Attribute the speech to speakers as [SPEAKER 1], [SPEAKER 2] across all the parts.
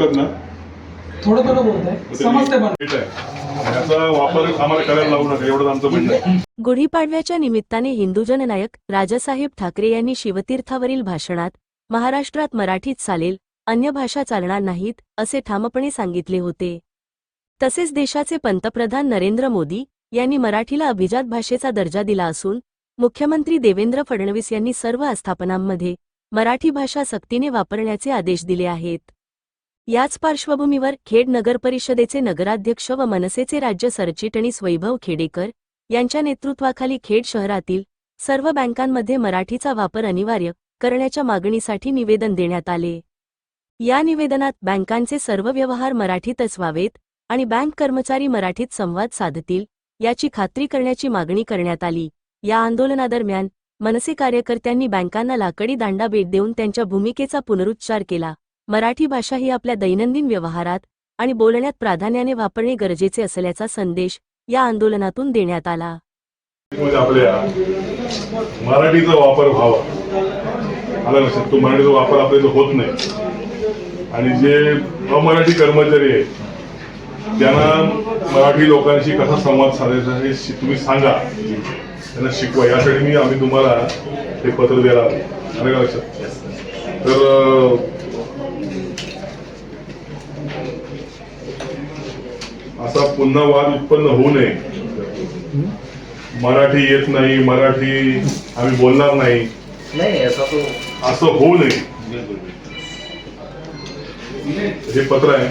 [SPEAKER 1] बोलतात ना,
[SPEAKER 2] थोडं थोडं बोलताय, समजते पण
[SPEAKER 1] याचा वापर आम्हाला करायला लावू नका, एवढंच आमचं म्हणणं आहे.
[SPEAKER 3] गुढीपाडव्याच्या निमित्ताने हिंदू जननायक राजासाहेब ठाकरे यांनी शिवतीर्थावरील भाषणात महाराष्ट्रात मराठीच चालेल, अन्य भाषा चालणार नाहीत, असे ठामपणे सांगितले होते. तसेच देशाचे पंतप्रधान नरेंद्र मोदी यांनी मराठीला अभिजात भाषेचा दर्जा दिला असून मुख्यमंत्री देवेंद्र फडणवीस यांनी सर्व आस्थापनांमध्ये मराठी भाषा सक्तीने वापरण्याचे आदेश दिले आहेत. याच पार्श्वभूमीवर खेड नगरपरिषदेचे नगराध्यक्ष व मनसेचे राज्य सरचिटणीस वैभव खेडेकर यांच्या नेतृत्वाखाली खेड शहरातील सर्व बँकांमध्ये मराठीचा वापर अनिवार्य करण्याच्या मागणीसाठी निवेदन देण्यात आले. या निवेदनात बँकांचे सर्व व्यवहार मराठीतच व्हावेत आणि बँक कर्मचारी मराठीत संवाद साधतील याची खात्री करण्याची मागणी करण्यात आली. या आंदोलनादरम्यान मनसे कार्यकर्त्यांनी बँकांना लाकडी दांडा भेट देऊन त्यांच्या भूमिकेचा पुनरुच्चार केला. मराठी भाषा ही आपल्या दैनंदिन व्यवहारात आणि बोलण्यात प्राधान्याने वापरणे गरजेचे असल्याचा संदेश या आंदोलनातून देण्यात आला.
[SPEAKER 1] आपल्या मराठीचा वापर व्हावा, आला लक्षात. तो मराठीचा वापर आपल्याला होत नाही आणि जे अमराठी कर्मचारी आहेत त्यांना मराठी लोकांशी कसा संवाद साधायचा हे तुम्ही सांगा, त्यांना शिकवा. यासाठी आम्ही तुम्हाला हे पत्र द्यायला आलं का लक्षात. तर असा पुन्हा वाद उत्पन्न होऊ नये. मराठी येत नाही, मराठी आम्ही बोलणार नाही, असं होऊ नये. हे पत्र आहे.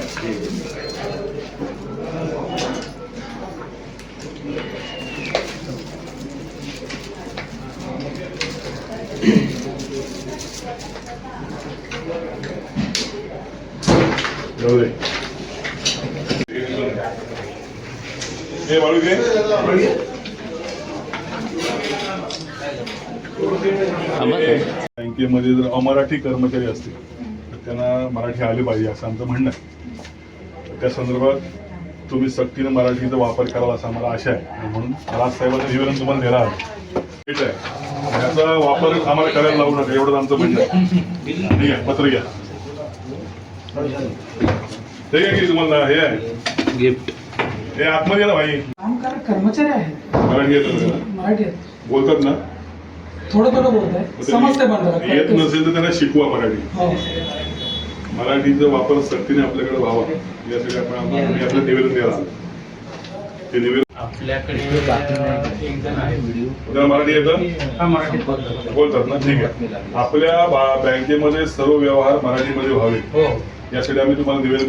[SPEAKER 1] बँकेमध्ये जर अमराठी कर्मचारी असतील तर त्यांना मराठी आली पाहिजे असं आमचं म्हणणं आहे. त्या संदर्भात तुम्ही सक्तीने मराठीचा वापर करावा असं आम्हाला आशा आहे. म्हणून राजसाहेबांचं निवेदन तुम्हाला देणार आहे. ठीक आहे, याचा वापर आम्हाला करायला लावू नका, एवढंच आमचं म्हणणं आहे. ठीक आहे, पत्र घ्या. ठीक आहे की तुम्हाला हे आहे गिफ्ट. हे आतमध्ये ना भाई,
[SPEAKER 2] कर्मचारी आहेत,
[SPEAKER 1] मराठी येतात,
[SPEAKER 2] मराठी आहेत,
[SPEAKER 1] बोलतात ना,
[SPEAKER 2] थोडं थोडं बोलताय, समजते पण
[SPEAKER 1] येत नसेल तर त्यांना शिकवा मराठी. मराठीचा वापर सक्तीने आपल्याकडे व्हावा यासाठी आम्ही आपलं निवेदन द्यायला. ते निवेदन
[SPEAKER 4] आपल्याकडे एक जण आहे व्हिडिओ,
[SPEAKER 1] मराठी येतं, बोलतात ना. ठीक आहे, आपल्या बँकेमध्ये सर्व व्यवहार मराठीमध्ये व्हावे यासाठी आम्ही तुम्हाला निवेदन